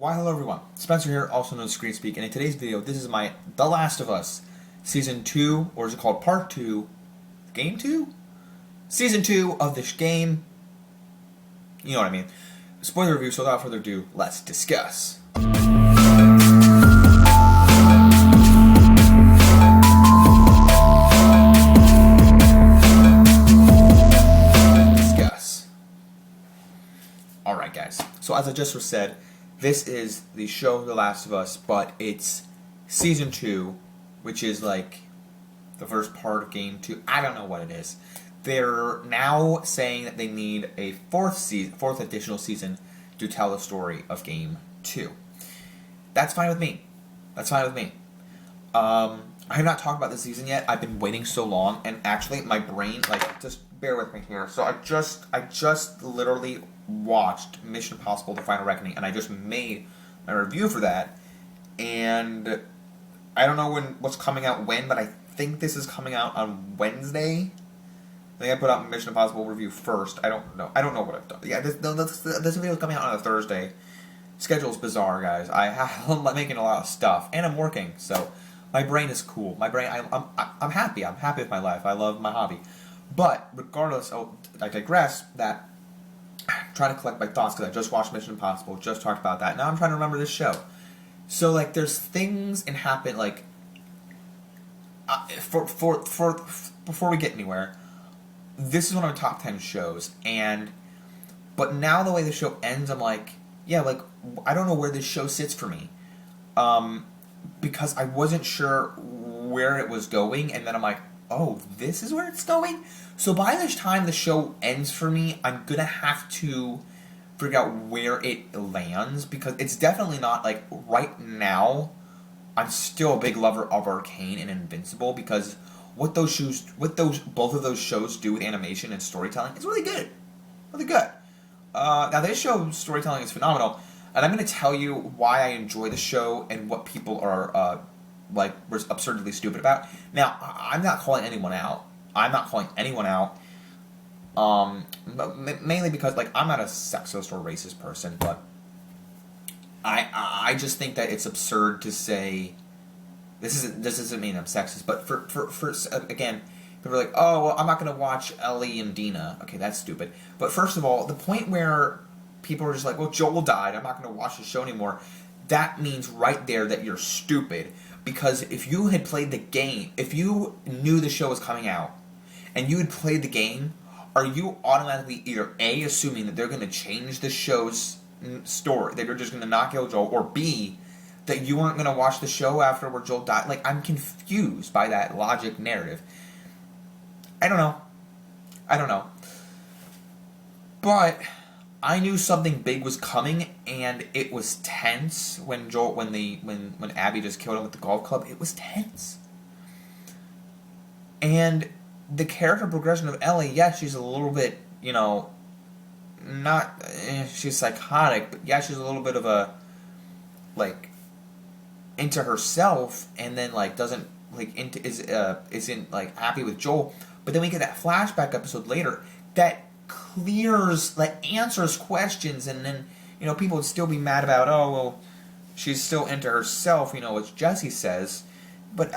Why, hello everyone. Spencer here, also known as ScreenSpeak, and in today's video, this is my The Last of Us Season 2, or is it called Part 2? Game 2? Season 2 of this game. You know what I mean. Spoiler review, so without further ado, let's discuss. Alright guys, so as I just said, this is the show The Last of Us, but it's Season 2, which is like the first part of Game 2. I don't know what it is. They're now saying that they need a fourth additional season to tell the story of Game 2. That's fine with me. That's fine with me. I have not talked about this season yet. I've been waiting so long, and actually my brain, just bear with me here. So I just literally watched Mission Impossible: The Final Reckoning, and I just made my review for that. And I don't know what's coming out when, but I think this is coming out on Wednesday. I think I put out Mission Impossible review first. I don't know what I've done. Yeah, this video is coming out on a Thursday. Schedule's bizarre, guys. I'm making a lot of stuff, and I'm working, so my brain is cool. My brain, I'm happy. I'm happy with my life. I love my hobby. But regardless, I digress. That I'm trying to collect my thoughts because I just watched Mission Impossible, just talked about that. Now I'm trying to remember this show. So there's things and happen before we get anywhere. This is one of my top 10 shows, but now the way the show ends, I'm like, I don't know where this show sits for me, because I wasn't sure where it was going, and then I'm like, oh, this is where it's going? So by the time the show ends for me, I'm gonna have to figure out where it lands, because it's definitely not, right now, I'm still a big lover of Arcane and Invincible, because both of those shows do with animation and storytelling is really good. Really good. Now this show's storytelling is phenomenal, and I'm going to tell you why I enjoy the show and what people are, absurdly stupid about. Now, I'm not calling anyone out. Mainly because, I'm not a sexist or racist person, but I just think that it's absurd to say. This doesn't mean I'm sexist, but again, people are like, oh, well, I'm not going to watch Ellie and Dina. Okay, that's stupid. But first of all, the point where people are just like, well, Joel died, I'm not going to watch the show anymore, that means right there that you're stupid. Because if you had played the game, if you knew the show was coming out, and you had played the game, are you automatically either A, assuming that they're going to change the show's story, that you're just going to not kill Joel, or B, that you weren't going to watch the show after where Joel died? I'm confused by that logic narrative. I don't know. But I knew something big was coming, and it was tense when Abby just killed him with the golf club. It was tense. And the character progression of Ellie, yes, she's a little bit, she's psychotic, but yeah, she's a little bit of a, into herself, and then isn't happy with Joel. But then we get that flashback episode later that answers questions, and then people would still be mad about, oh well, she's still into herself, as Jesse says. But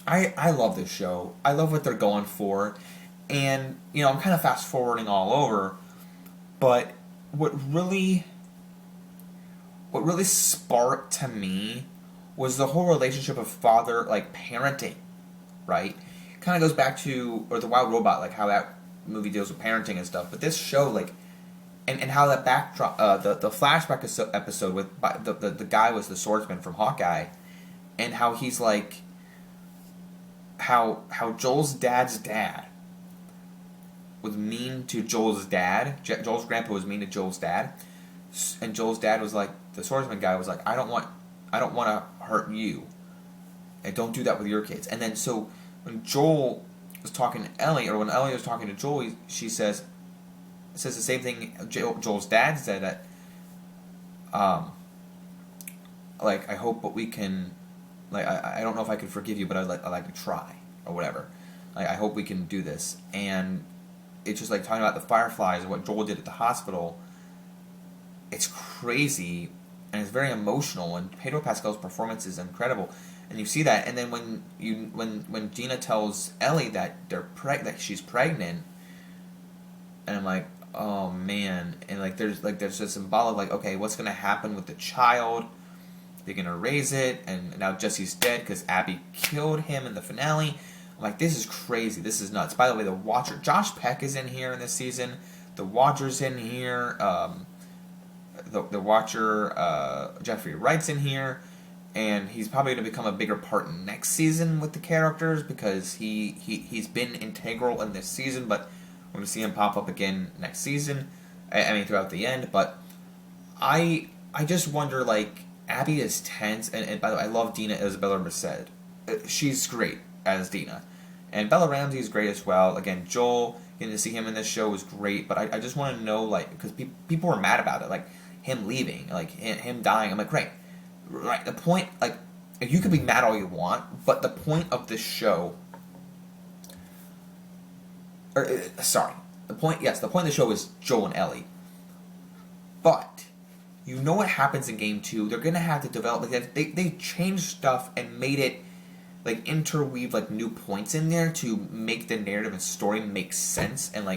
I love this show. I love what they're going for, and I'm kind of fast forwarding all over. But what really sparked to me was the whole relationship of father, parenting, right? Kind of goes back to, or The Wild Robot, how that movie deals with parenting and stuff. But this show, and how that backdrop, the flashback episode with the guy was the swordsman from Hawkeye, and how he's how Joel's dad's dad was mean to Joel's dad. Joel's grandpa was mean to Joel's dad. And Joel's dad was the swordsman guy was I don't want to hurt you, and don't do that with your kids. And then so when Joel was talking to Ellie, or when Ellie was talking to Joel, she says the same thing Joel's dad said, that I hope that we can, I don't know if I can forgive you, but I'd like to try, or whatever. I hope we can do this. And it's just talking about the Fireflies and what Joel did at the hospital. it's crazy, and it's very emotional. And Pedro Pascal's performance is incredible, and you see that. And then when Dina tells Ellie that that she's pregnant, and I'm like, oh man, and there's this symbolic, okay, what's gonna happen with the child? They're gonna raise it, and now Jesse's dead because Abby killed him in the finale. I'm like, this is crazy. This is nuts. By the way, the Watcher, Josh Peck, is in here in this season. The Watcher's in here. The Watcher, Jeffrey Wright's in here, and he's probably going to become a bigger part next season with the characters because he's been integral in this season, but we're going to see him pop up again next season. I mean, throughout the end. But I just wonder, Abby is tense, and by the way, I love Dina Isabella Merced. She's great as Dina. And Bella Ramsey is great as well. Again, Joel, getting to see him in this show was great, but I just want to know, because people were mad about it, him leaving, him dying. I'm like, great. Right, the point, you could be mad all you want, but the point of this show, the point of the show is Joel and Ellie. But you know what happens in Game 2. They're going to have to develop, they changed stuff and made it, interweave, new points in there to make the narrative and story make sense and,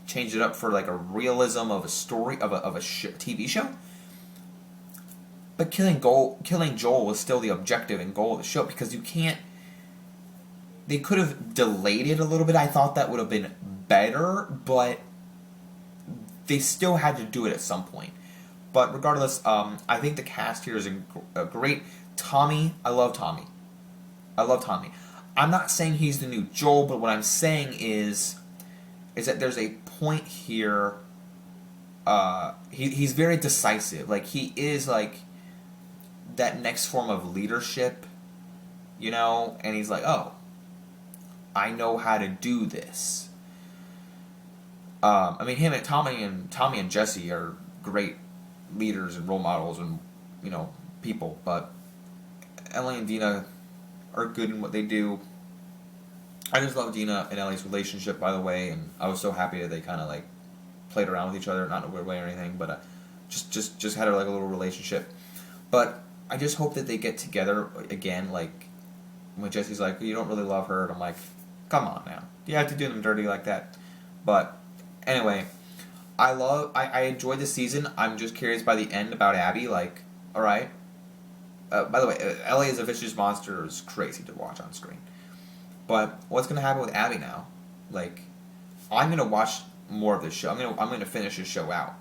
change it up for, a realism of a story, of a TV show. But killing Joel was still the objective and goal of the show because you can't, they could have delayed it a little bit. I thought that would have been better, but they still had to do it at some point. But regardless, I think the cast here is great. Tommy, I love Tommy. I'm not saying he's the new Joel, but what I'm saying is that there's a point here. He's very decisive. He is that next form of leadership, and he's like, oh, I know how to do this. I mean, Tommy and Jesse are great leaders and role models and, people, but Ellie and Dina are good in what they do. I just love Dina and Ellie's relationship, by the way, and I was so happy that they kind of played around with each other, not in a weird way or anything, but just had a little relationship. But I just hope that they get together again, when Jesse's like, you don't really love her, and I'm like, come on now, you have to do them dirty like that. But anyway, I enjoyed the season. I'm just curious by the end about Abby, alright. By the way, Ellie is a vicious monster is crazy to watch on screen. But what's going to happen with Abby now? I'm going to watch more of this show. I'm going to finish this show out.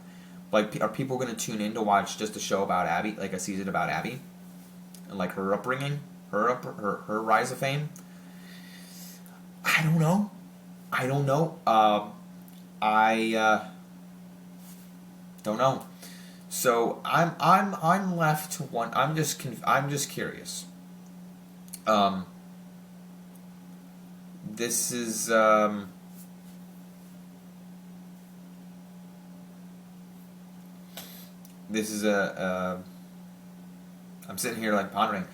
Are people going to tune in to watch just a show about Abby, a season about Abby, and her upbringing, her rise of fame? I don't know. I don't know. So I'm left to one. I'm just curious. This is I'm sitting here pondering.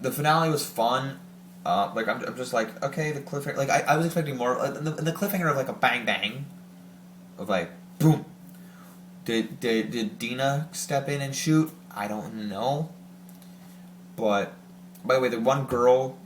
The finale was fun. I'm just okay, the cliffhanger. I was expecting more. The cliffhanger of a bang bang, of boom. Did Dina step in and shoot? I don't know. But by the way, the one girl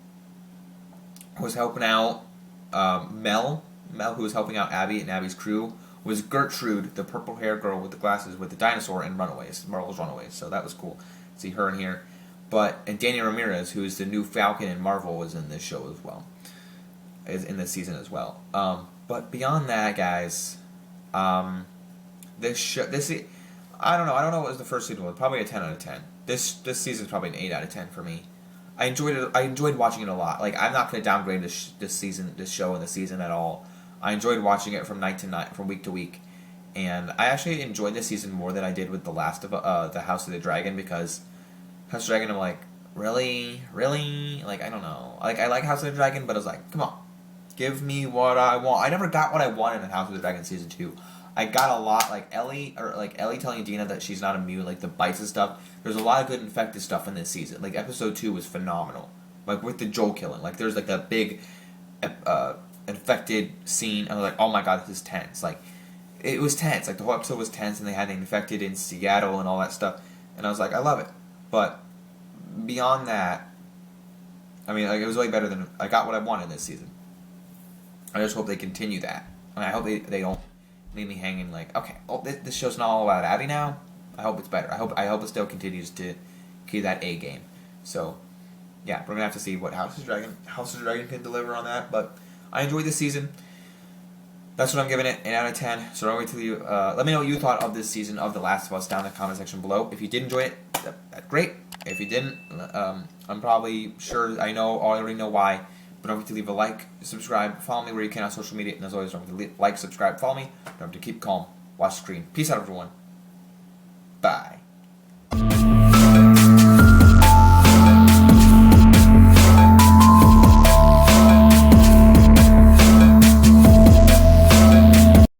who was helping out Mel, who was helping out Abby and Abby's crew, was Gertrude, the purple-haired girl with the glasses with the dinosaur in Runaways, Marvel's Runaways. So that was cool. See her in here. And Danny Ramirez, who is the new Falcon in Marvel, was in this show as well. Is in this season as well. But beyond that, guys, I don't know. I don't know what was the first season was. Probably a 10 out of 10. This season is probably an 8 out of 10 for me. I enjoyed it. I enjoyed watching it a lot. I'm not going to downgrade this show and the season at all. I enjoyed watching it from night to night, from week to week, and I actually enjoyed this season more than I did with the House of the Dragon, because House of the Dragon, I'm really, I don't know. I like House of the Dragon, but I was come on, give me what I want. I never got what I wanted in House of the Dragon season 2. I got a lot, Ellie telling Dina that she's not immune, the bites and stuff. There's a lot of good infected stuff in this season. Episode 2 was phenomenal. With the Joel killing. There's that big infected scene, and I was oh my god, this is tense. it was tense. Like, the whole episode was tense, and they had the infected in Seattle and all that stuff. And I was like, I love it. But beyond that, I mean, like, it was way better than I got what I wanted this season. I just hope they continue that. And I hope they don't leave me hanging like, okay, oh, this show's not all about Abby now. I hope it's better. I hope it still continues to keep that A game. So, yeah, we're gonna have to see what House of Dragon can deliver on that. But I enjoyed this season. That's what I'm giving it, 8 out of 10. So don't wait till you let me know what you thought of this season of The Last of Us down in the comment section below. If you did enjoy it, that's great. If you didn't, I'm probably sure I already know why. But don't forget to leave a like, subscribe, follow me where you can on social media, and as always, don't forget to like, subscribe, follow me. Don't forget to keep calm, watch the screen. Peace out, everyone. Bye.